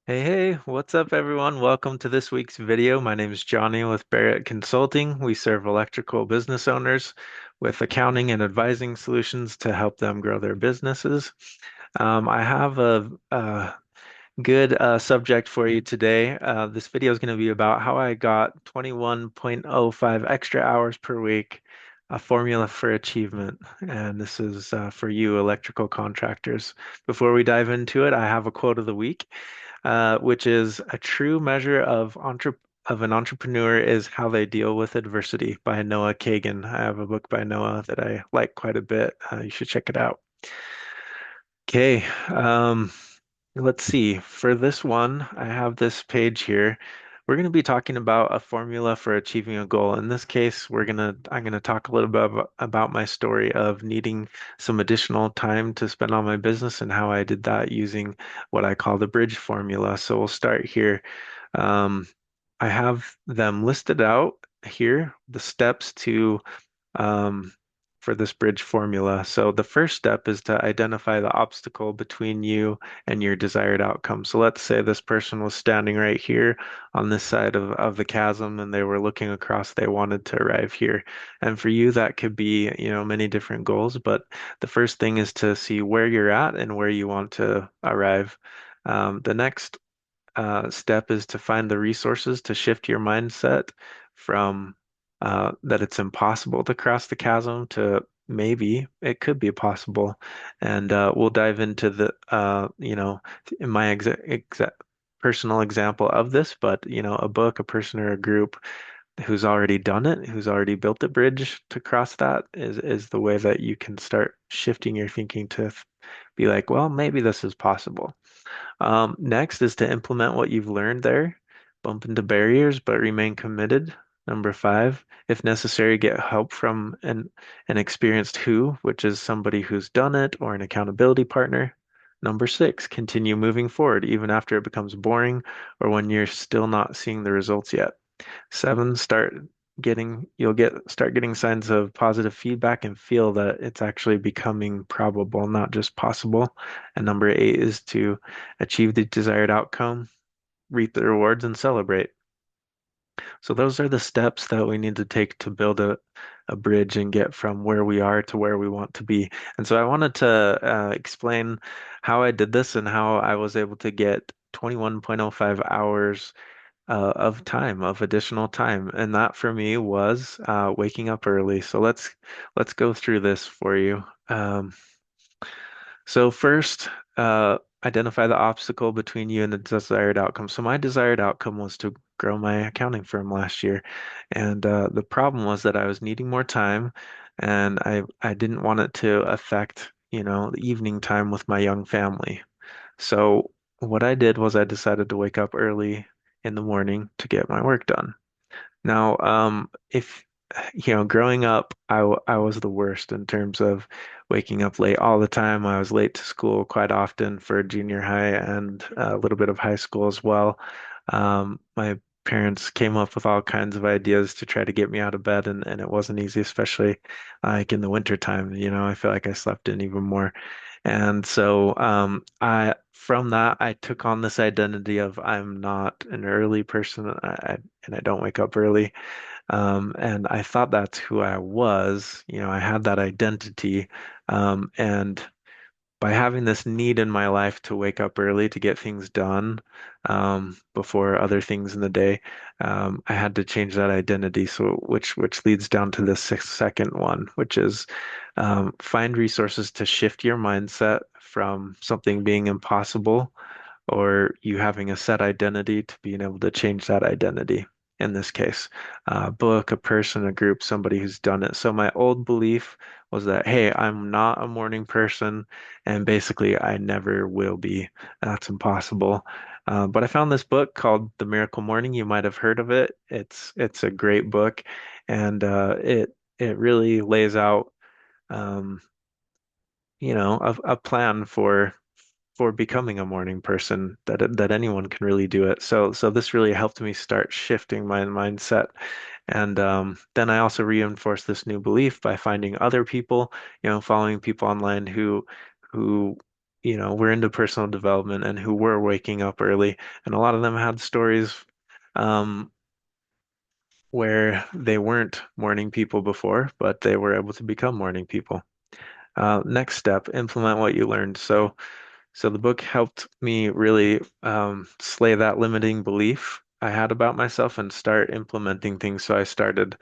Hey, what's up, everyone? Welcome to this week's video. My name is Johnny with Barrett Consulting. We serve electrical business owners with accounting and advising solutions to help them grow their businesses. I have a good subject for you today. This video is going to be about how I got 21.05 extra hours per week, a formula for achievement. And this is for you, electrical contractors. Before we dive into it, I have a quote of the week which is a true measure of an entrepreneur is how they deal with adversity by Noah Kagan. I have a book by Noah that I like quite a bit. You should check it out. Okay, let's see. For this one, I have this page here. We're going to be talking about a formula for achieving a goal. In this case, I'm gonna talk a little bit about my story of needing some additional time to spend on my business and how I did that using what I call the bridge formula. So we'll start here. Um, I have them listed out here, the steps to um, for this bridge formula. So the first step is to identify the obstacle between you and your desired outcome. So let's say this person was standing right here on this side of the chasm and they were looking across, they wanted to arrive here. And for you, that could be, many different goals, but the first thing is to see where you're at and where you want to arrive. The next step is to find the resources to shift your mindset from that it's impossible to cross the chasm to maybe it could be possible. And we'll dive into in my exa personal example of this, but a book, a person, or a group who's already done it, who's already built a bridge to cross that is the way that you can start shifting your thinking to be like, well, maybe this is possible. Next is to implement what you've learned there. Bump into barriers, but remain committed. Number five, if necessary, get help from an experienced who, which is somebody who's done it or an accountability partner. Number six, continue moving forward even after it becomes boring or when you're still not seeing the results yet. Seven, start getting signs of positive feedback and feel that it's actually becoming probable, not just possible. And number eight is to achieve the desired outcome, reap the rewards, and celebrate. So those are the steps that we need to take to build a bridge and get from where we are to where we want to be. And so I wanted to explain how I did this and how I was able to get 21.05 hours of time, of additional time. And that for me was waking up early. So let's go through this for you. So first, identify the obstacle between you and the desired outcome. So my desired outcome was to grow my accounting firm last year, and the problem was that I was needing more time, and I didn't want it to affect, the evening time with my young family. So what I did was I decided to wake up early in the morning to get my work done. Now, if growing up, I was the worst in terms of waking up late all the time. I was late to school quite often for junior high and a little bit of high school as well. My parents came up with all kinds of ideas to try to get me out of bed, and it wasn't easy, especially like in the winter time. I feel like I slept in even more. And so I from that I took on this identity of I'm not an early person and I don't wake up early. And I thought that's who I was. I had that identity. And by having this need in my life to wake up early to get things done before other things in the day, I had to change that identity. So which leads down to the second one, which is find resources to shift your mindset from something being impossible or you having a set identity to being able to change that identity. In this case, a book, a person, a group, somebody who's done it. So my old belief was that, hey, I'm not a morning person, and basically I never will be. That's impossible. But I found this book called The Miracle Morning. You might have heard of it. It's a great book, and it really lays out um, a plan for becoming a morning person that anyone can really do it. So this really helped me start shifting my mindset. And then I also reinforced this new belief by finding other people, following people online who were into personal development and who were waking up early. And a lot of them had stories um, where they weren't morning people before, but they were able to become morning people. Next step, implement what you learned. So the book helped me really slay that limiting belief I had about myself and start implementing things. So I started,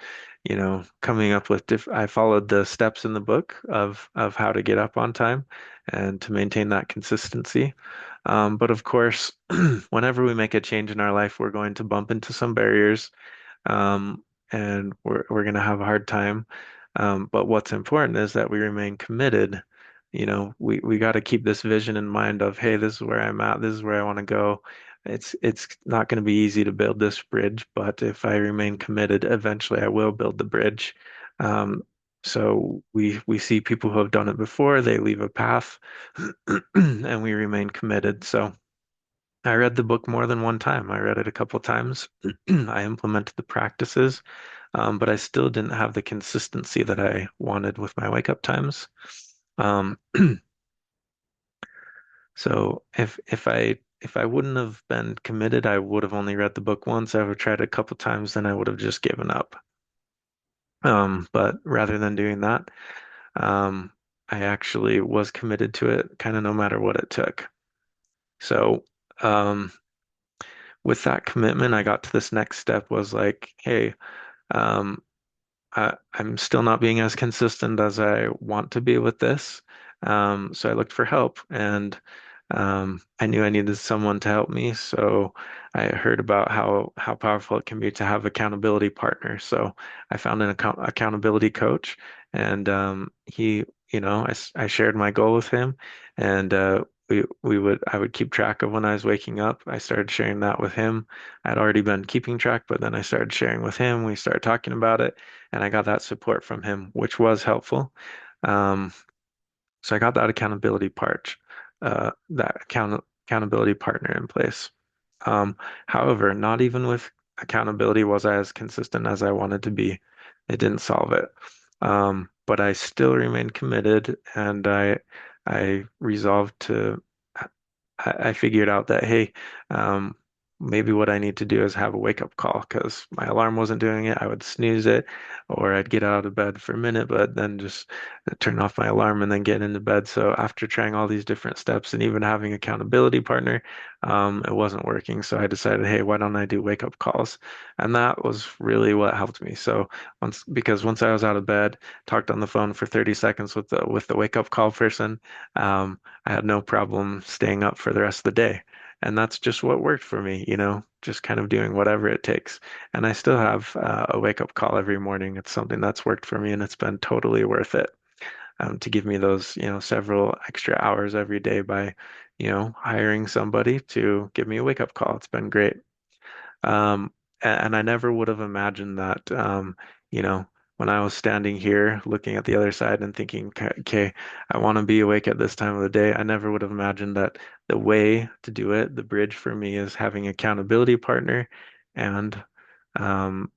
coming up with I followed the steps in the book of how to get up on time and to maintain that consistency. But of course, whenever we make a change in our life, we're going to bump into some barriers, um, and we're going to have a hard time. But what's important is that we remain committed. We got to keep this vision in mind of, hey, this is where I'm at, this is where I want to go. It's not going to be easy to build this bridge, but if I remain committed, eventually I will build the bridge. Um, so we see people who have done it before, they leave a path, and we remain committed. So I read the book more than one time. I read it a couple times. I implemented the practices, but I still didn't have the consistency that I wanted with my wake up times. Um, so if I wouldn't have been committed, I would have only read the book once. I would have tried it a couple times, then I would have just given up. But rather than doing that, um, I actually was committed to it, kind of no matter what it took. So um, with that commitment, I got to this next step was like, hey, um, I'm still not being as consistent as I want to be with this. So I looked for help, and I knew I needed someone to help me. So I heard about how powerful it can be to have accountability partners. So I found an accountability coach, and I shared my goal with him, and I would keep track of when I was waking up. I started sharing that with him. I'd already been keeping track, but then I started sharing with him. We started talking about it, and I got that support from him, which was helpful. Um, so I got that accountability partner in place. However, not even with accountability was I as consistent as I wanted to be. It didn't solve it. But I still remained committed, and I resolved to I figured out that, hey, um, maybe what I need to do is have a wake up call because my alarm wasn't doing it. I would snooze it, or I'd get out of bed for a minute, but then just turn off my alarm and then get into bed. So after trying all these different steps and even having accountability partner, it wasn't working. So I decided, hey, why don't I do wake up calls? And that was really what helped me. So once I was out of bed, talked on the phone for 30 seconds with the wake up call person. I had no problem staying up for the rest of the day. And that's just what worked for me, just kind of doing whatever it takes. And I still have a wake up call every morning. It's something that's worked for me and it's been totally worth it to give me those, several extra hours every day by, hiring somebody to give me a wake up call. It's been great. And I never would have imagined that, you know, when I was standing here looking at the other side and thinking, okay, I want to be awake at this time of the day, I never would have imagined that the way to do it, the bridge for me is having accountability partner and um,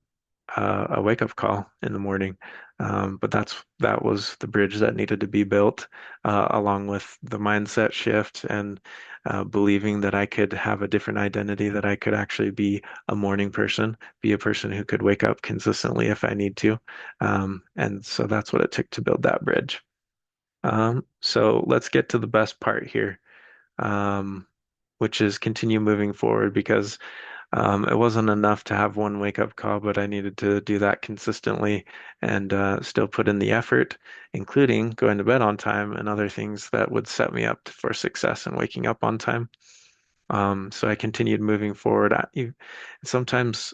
a wake up call in the morning. But that was the bridge that needed to be built, along with the mindset shift and believing that I could have a different identity, that I could actually be a morning person, be a person who could wake up consistently if I need to. And so that's what it took to build that bridge. So let's get to the best part here, um, which is continue moving forward because it wasn't enough to have one wake up call, but I needed to do that consistently and still put in the effort, including going to bed on time and other things that would set me up for success and waking up on time. So I continued moving forward. Sometimes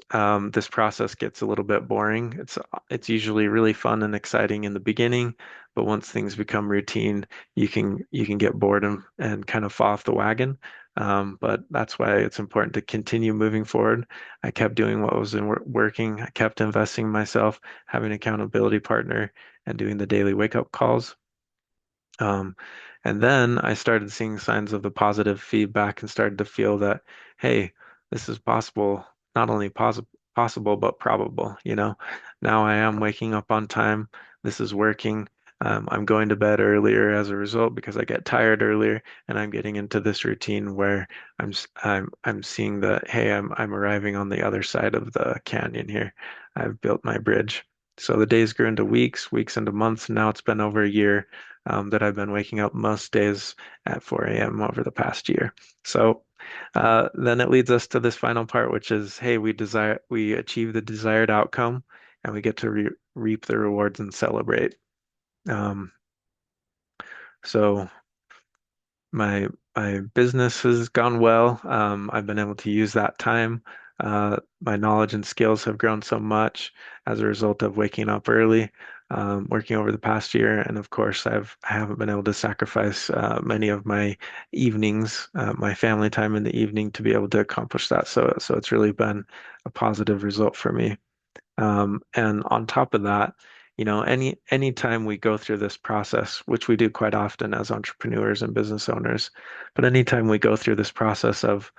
this process gets a little bit boring. It's usually really fun and exciting in the beginning, but once things become routine, you can get bored and kind of fall off the wagon. But that's why it's important to continue moving forward. I kept doing what was working. I kept investing in myself, having an accountability partner, and doing the daily wake up calls. Um, and then I started seeing signs of the positive feedback and started to feel that, hey, this is possible, not only possible, but probable, Now I am waking up on time. This is working. I'm going to bed earlier as a result because I get tired earlier, and I'm getting into this routine where I'm seeing that, hey, I'm arriving on the other side of the canyon here. I've built my bridge. So the days grew into weeks, weeks into months. Now it's been over a year that I've been waking up most days at 4 a.m. over the past year. So then it leads us to this final part, which is, hey, we achieve the desired outcome, and we get to reap the rewards and celebrate. Um, so my my business has gone well. I've been able to use that time. My knowledge and skills have grown so much as a result of waking up early, working over the past year, and of course, I haven't been able to sacrifice many of my evenings, my family time in the evening to be able to accomplish that. So it's really been a positive result for me. And on top of that, any time we go through this process, which we do quite often as entrepreneurs and business owners, but anytime we go through this process of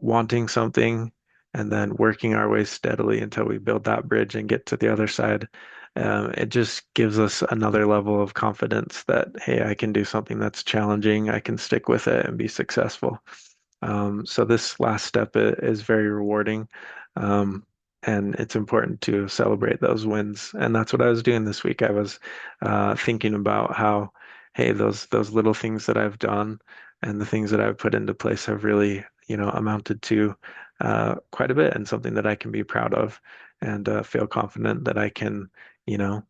wanting something and then working our way steadily until we build that bridge and get to the other side, it just gives us another level of confidence that, hey, I can do something that's challenging. I can stick with it and be successful. So this last step is very rewarding. Um, and it's important to celebrate those wins. And that's what I was doing this week. I was thinking about how, hey, those little things that I've done and the things that I've put into place have really, amounted to quite a bit and something that I can be proud of and feel confident that I can, you know,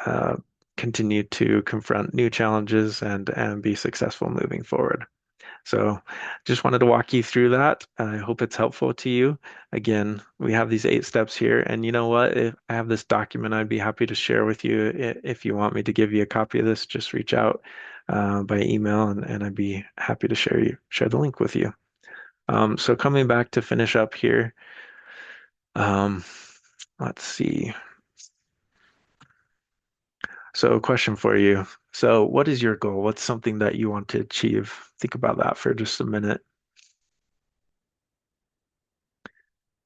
uh, continue to confront new challenges and be successful moving forward. So just wanted to walk you through that. I hope it's helpful to you. Again, we have these 8 steps here. And you know what? If I have this document, I'd be happy to share with you. If you want me to give you a copy of this, just reach out by email and I'd be happy to share the link with you. So coming back to finish up here, um, let's see. So a question for you. So what is your goal? What's something that you want to achieve? Think about that for just a minute.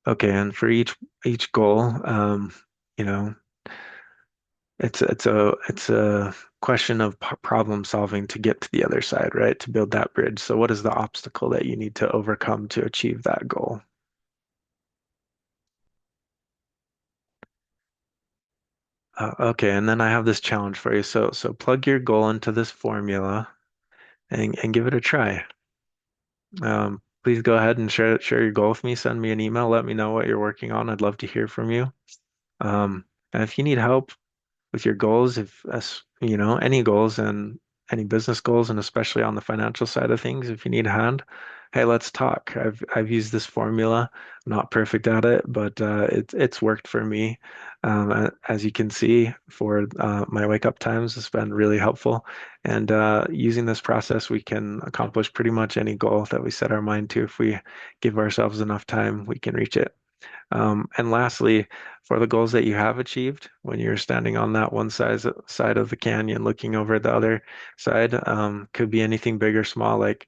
Okay, and for each goal, you know, it's a question of problem solving to get to the other side, right? To build that bridge. So what is the obstacle that you need to overcome to achieve that goal? Okay, and then I have this challenge for you. So plug your goal into this formula and give it a try. Please go ahead and share your goal with me. Send me an email. Let me know what you're working on. I'd love to hear from you. And if you need help with your goals, if any goals and any business goals, and especially on the financial side of things, if you need a hand, hey, let's talk. I've used this formula. I'm not perfect at it, but it's worked for me. As you can see, for my wake up times, it's been really helpful. And using this process, we can accomplish pretty much any goal that we set our mind to. If we give ourselves enough time, we can reach it. And lastly, for the goals that you have achieved, when you're standing on that one side of the canyon looking over the other side, could be anything big or small. Like,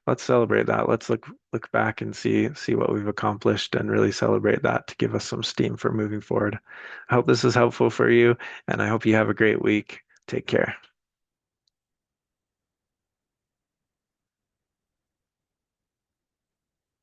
let's celebrate that. Let's look back and see what we've accomplished and really celebrate that to give us some steam for moving forward. I hope this is helpful for you, and I hope you have a great week. Take care.